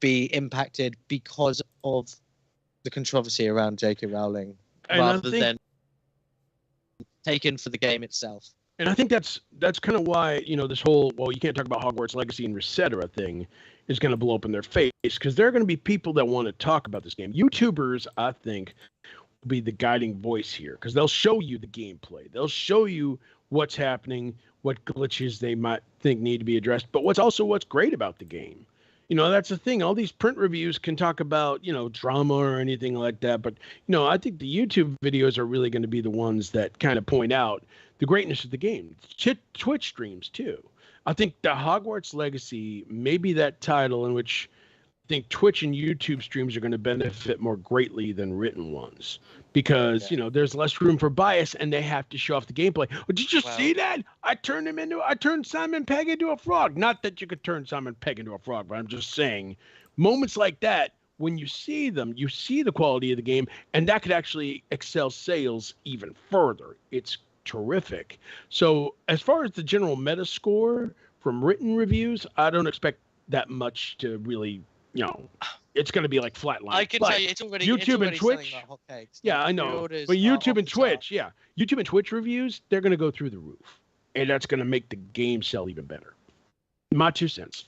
be impacted because of the controversy around J.K. Rowling, rather than taken for the game itself. And I think that's kind of why, this whole, you can't talk about Hogwarts Legacy and Resetera thing is going to blow up in their face, because there are going to be people that want to talk about this game. YouTubers, I think, will be the guiding voice here, because they'll show you the gameplay. They'll show you what's happening, what glitches they might think need to be addressed, but what's great about the game. That's the thing. All these print reviews can talk about, drama or anything like that. But, I think the YouTube videos are really going to be the ones that kind of point out the greatness of the game. Twitch streams, too. I think the Hogwarts Legacy may be that title in which I think Twitch and YouTube streams are going to benefit more greatly than written ones. Because, there's less room for bias and they have to show off the gameplay. Oh, did you see that? I turned Simon Pegg into a frog. Not that you could turn Simon Pegg into a frog, but I'm just saying moments like that, when you see them, you see the quality of the game, and that could actually excel sales even further. It's terrific. So as far as the general meta score from written reviews, I don't expect that much to really, it's going to be like flatline. I can tell you, it's already YouTube and Twitch. Like Yeah, I know. But YouTube and Twitch, YouTube and Twitch reviews, they're going to go through the roof, and that's going to make the game sell even better. My 2 cents.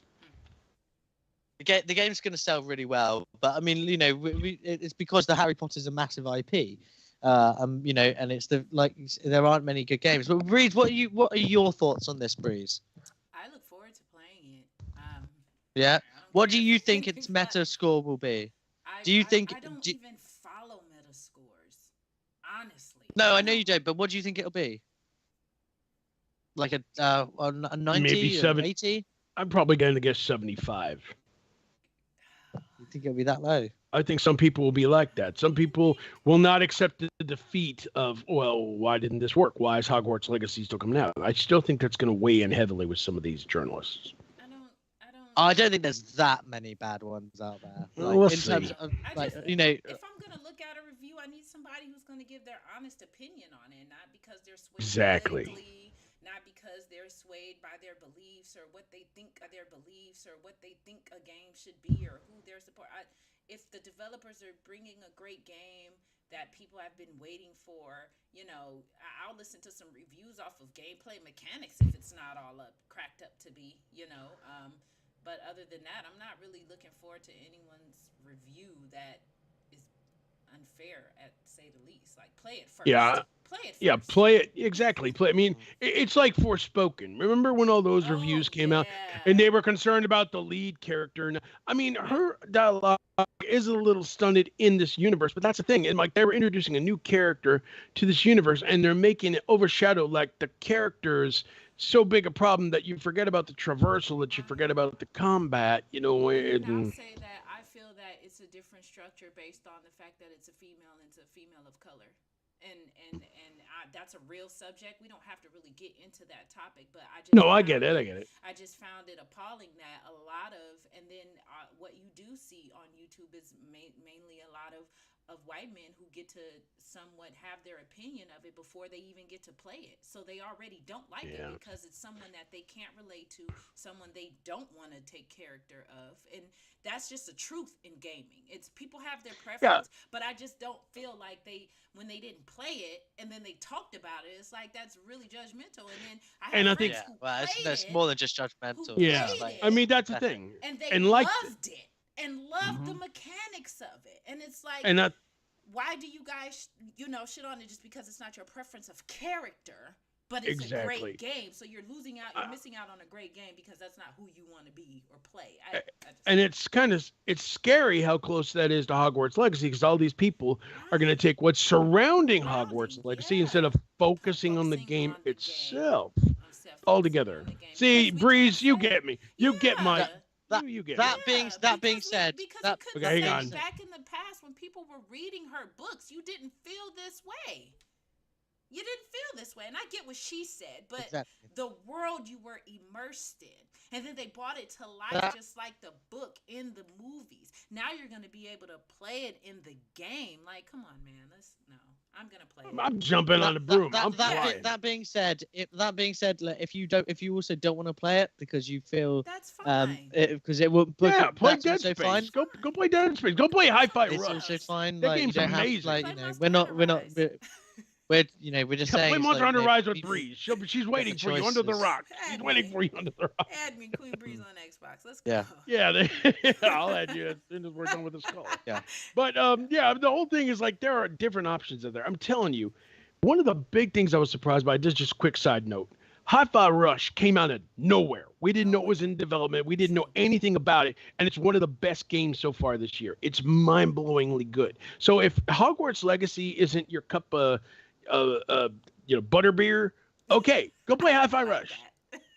The game's going to sell really well, but I mean, it's because the Harry Potter's a massive IP, and it's there aren't many good games. But Breeze, what are your thoughts on this, Breeze? I look forward to playing it. Yeah. What do you think its meta score will be? I don't even follow meta scores, honestly. No, I know you don't, but what do you think it'll be? Like a 90, maybe 80? I'm probably going to guess 75. You think it'll be that low? I think some people will be like that. Some people will not accept the defeat of, why didn't this work? Why is Hogwarts Legacy still coming out? I still think that's going to weigh in heavily with some of these journalists. I don't think there's that many bad ones out there. Let's see. If I'm gonna look at a review, I need somebody who's gonna give their honest opinion on it, not because they're swayed politically, not because they're swayed by their beliefs or what they think of their beliefs or what they think a game should be or who they're supporting. If the developers are bringing a great game that people have been waiting for, I'll listen to some reviews off of gameplay mechanics if it's not all cracked up to be, But other than that, I'm not really looking forward to anyone's review that is unfair, at say the least. Like, play it first. Yeah. Play it first. Yeah, play it. Exactly. I mean, it's like Forspoken. Remember when all those reviews came out and they were concerned about the lead character? I mean, her dialogue is a little stunted in this universe, but that's the thing. And like, they were introducing a new character to this universe and they're making it overshadow like the characters so big a problem that you forget about the traversal, that you forget about the combat, And I'll say that I feel that it's a different structure based on the fact that it's a female and it's a female of color. And that's a real subject. We don't have to really get into that topic, but I get it. I just found it appalling that a lot of, and then what you do see on YouTube is mainly a lot of white men who get to somewhat have their opinion of it before they even get to play it. So they already don't like it because it's someone that they can't relate to, someone they don't want to take character of. And that's just the truth in gaming. It's people have their preference, but I just don't feel like when they didn't play it and then they talked about it, it's like that's really judgmental. And then I think that's more than just judgmental. I mean, that's the thing. And they loved it. And love the mechanics of it. And it's like, why do you guys, shit on it just because it's not your preference of character, but it's a great game. So you're missing out on a great game because that's not who you want to be or play. And it's scary how close that is to Hogwarts Legacy, because all these people are going to take what's surrounding Hogwarts Legacy instead of focusing on the game itself altogether. See, Breeze, you get me. You get my... That being said, hang on. Back in the past, when people were reading her books, you didn't feel this way. And I get what she said, but the world you were immersed in, and then they brought it to life just like the book in the movies. Now you're going to be able to play it in the game. Like, come on, man. I'm gonna play it. I'm jumping on the broom. I'm flying. That being said, like, if you also don't want to play it because you feel That's fine. Because it won't. Yeah, play Dead also Space. Fine. Go play Dead Space. Go play Hi-Fi It's Rush. also fine. That Like, game's you don't amazing. have, like, Play you know, Monster we're not Hunter Rise. we're just saying. Play it's Monster like, Hunter you know, Rise with Breeze. She's waiting for you under the choices. rock. She's waiting for you under the rock. Add me Queen Breeze on Xbox. Let's go. Yeah. Yeah, I'll add you as soon as we're done with the skull. Yeah. But the whole thing is like there are different options out there. I'm telling you, one of the big things I was surprised by, just a quick side note, Hi-Fi Rush came out of nowhere. We didn't know it was in development. We didn't know anything about it, and it's one of the best games so far this year. It's mind-blowingly good. So if Hogwarts Legacy isn't your cup of butterbeer, okay, go play Hi-Fi Rush.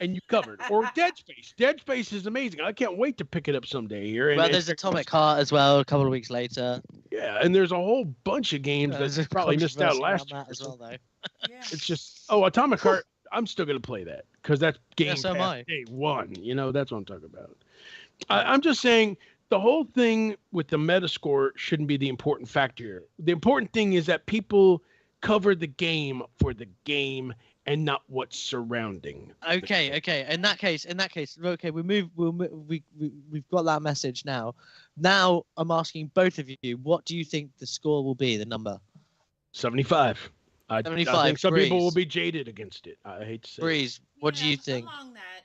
And you covered. Or Dead Space. Dead Space is amazing. I can't wait to pick it up someday here. And there's Atomic Heart as well. A couple of weeks later. Yeah, and there's a whole bunch of games that probably missed out last year as well, though. Yeah. It's just Atomic Heart. I'm still gonna play that because that's game so am I. day one. That's what I'm talking about. I'm just saying the whole thing with the Metascore shouldn't be the important factor here. The important thing is that people cover the game for the game and not what's surrounding. Okay. In that case, okay, we've got that message now. Now I'm asking both of you, what do you think the score will be? The number 75. 75. I think some Breeze. people will be jaded against it. I hate to say. Breeze, what do you think? Along that,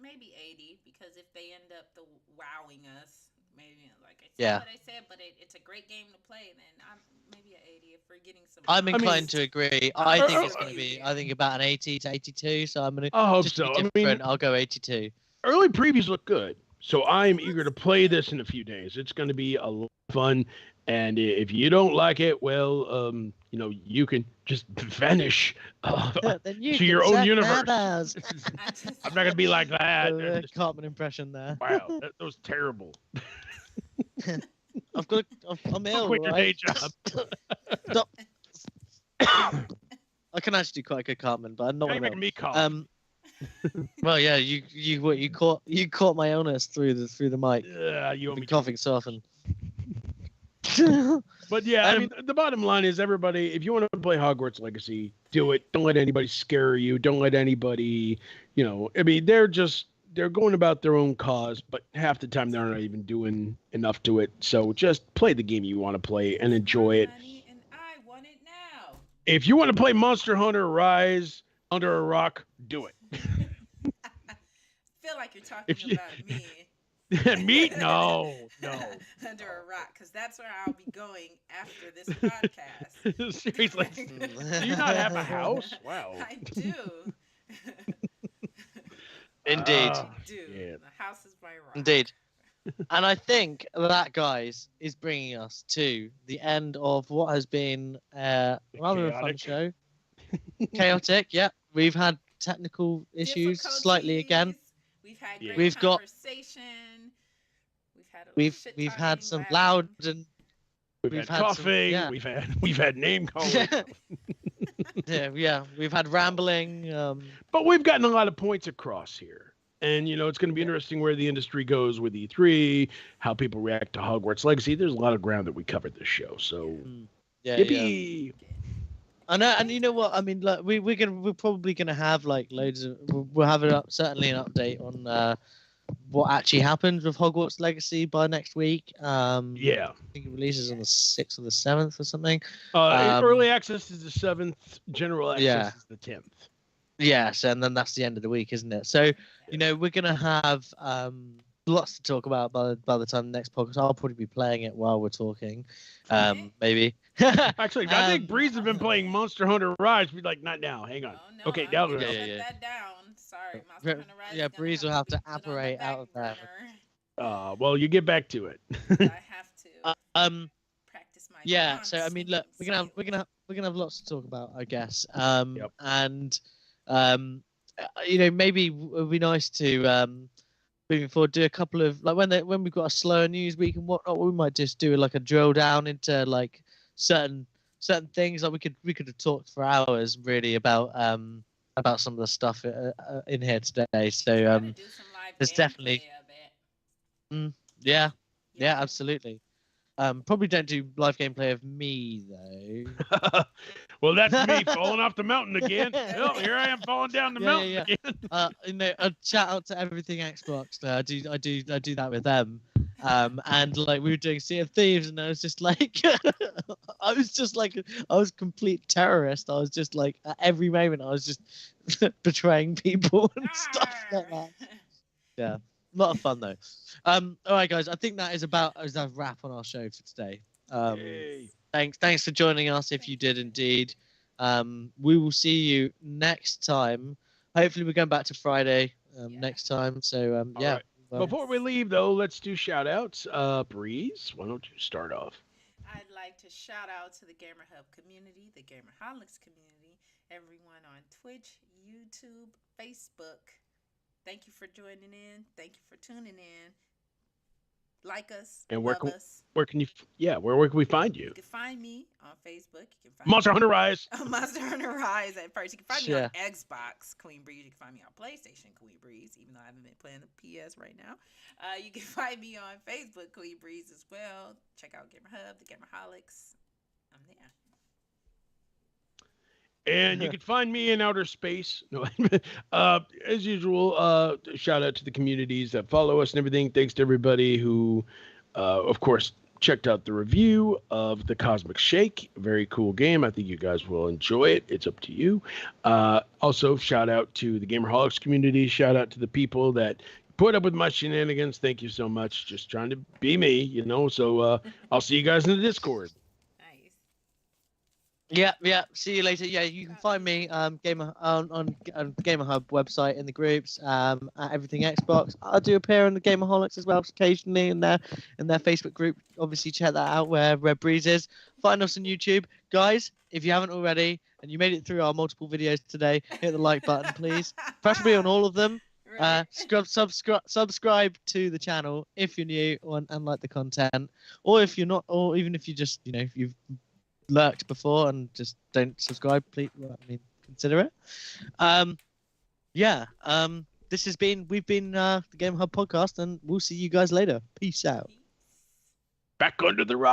maybe 80, because if they end up wowing us, maybe like I said what I said, but it's a great game to play. Then I'm maybe an 80 if we're getting some. I'm inclined to agree. I think it's going to be. I think about an 80 to 82. So I'm going to. I hope just so. To be different, I'll go 82. Early previews look good, so I'm eager to play this in a few days. It's going to be a lot of fun, and if you don't like it, well, you can just vanish to your own universe. I'm not going to be like that. Cartman impression there. Wow, that was terrible. I'm ill. Quit your day job. Stop. I can actually do quite a good Cartman, but I'm not. Making me cough. Well, yeah, you caught my illness through the mic. Yeah, you owe me coughing so often. But yeah, I mean, the bottom line is, everybody, if you want to play Hogwarts Legacy, do it. Don't let anybody scare you. Don't let anybody, I mean, they're going about their own cause, but half the time they're not even doing enough to it. So just play the game you want to play and enjoy it. And I want it now. If you want to play Monster Hunter Rise under a rock, do it. Feel like you're talking about me. Me? No. Under a rock, because that's where I'll be going after this podcast. Seriously. Do you not have a house? Wow. I do. Indeed. I do. Yeah. The house is my rock. Indeed. And I think that, guys, is bringing us to the end of what has been rather a fun show. Chaotic, yeah. We've had technical issues slightly again. We've had great conversation. We've had some loud and we've had coughing. We've had name calling. yeah. We've had rambling. But we've gotten a lot of points across here. And, it's going to be interesting where the industry goes with E3, how people react to Hogwarts Legacy. There's a lot of ground that we covered this show. So, yippee! Yeah. And you know what? I mean, like, we're probably gonna have like loads of. We'll have certainly an update on what actually happens with Hogwarts Legacy by next week. I think it releases on the 6th or the 7th or something. Early access is the 7th. General access is the 10th. Yes, and then that's the end of the week, isn't it? So, we're gonna have lots to talk about by the time the next podcast. I'll probably be playing it while we're talking, maybe. Actually, I think Breeze has been playing Monster Hunter Rise. Be like, not now. Hang on. Oh, no, okay, now. Shut that down. Sorry, Monster Hunter Rise. Yeah, Breeze will have to apparate out of that. Well, you get back to it. I have to. Practice my. Yeah. So I mean, look, we're gonna have lots to talk about, I guess. And maybe it would be nice to moving forward do a couple of like when we've got a slower news week and whatnot, we might just do like a drill down into like certain things. Like we could have talked for hours really about some of the stuff in here today. So there's definitely absolutely. Probably don't do live gameplay of me though. Well, that's me falling off the mountain again. Well, here I am falling down the mountain again. A shout out to everything Xbox. I do that with them. And like we were doing Sea of Thieves, and I was just like, I was a complete terrorist. I was just like, at every moment, I was just betraying people and stuff like that. Yeah, a lot of fun though. All right, guys, I think that is a wrap on our show for today. Thanks for joining us. If you did indeed, we will see you next time. Hopefully, we're going back to Friday next time. So yeah. Right. Before we leave, though, let's do shout outs. Breeze, why don't you start off? I'd like to shout out to the Gamerhub community, the Gamerholics community, everyone on Twitch, YouTube, Facebook. Thank you for joining in. Thank you for tuning in. Like us, and where can we find you? You can find me on Facebook. You can find Monster Hunter Rise. Monster Hunter Rise at first. You can find me on Xbox, Queen Breeze. You can find me on PlayStation, Queen Breeze, even though I haven't been playing the PS right now. You can find me on Facebook, Queen Breeze as well. Check out Gamerhub, the Gamerholics. I'm there. And you can find me in outer space. No, as usual, shout out to the communities that follow us and everything. Thanks to everybody who, of course, checked out the review of the Cosmic Shake. Very cool game. I think you guys will enjoy it. It's up to you. Also, shout out to the Gamerholics community. Shout out to the people that put up with my shenanigans. Thank you so much. Just trying to be me, you know. So I'll see you guys in the Discord. Yeah. See you later. Yeah, you can find me on Gamerhub website in the groups at Everything Xbox. I do appear on the Gamerholics as well occasionally in their Facebook group. Obviously, check that out where Red Breeze is. Find us on YouTube, guys. If you haven't already and you made it through our multiple videos today, hit the like button, please. Preferably on all of them. Subscribe to the channel if you're new and like the content, or if you're not, or even if you just if you've lurked before and just don't subscribe, please consider it. We've been the Gamerhub Podcast, and we'll see you guys later. Peace out. Back under the rock.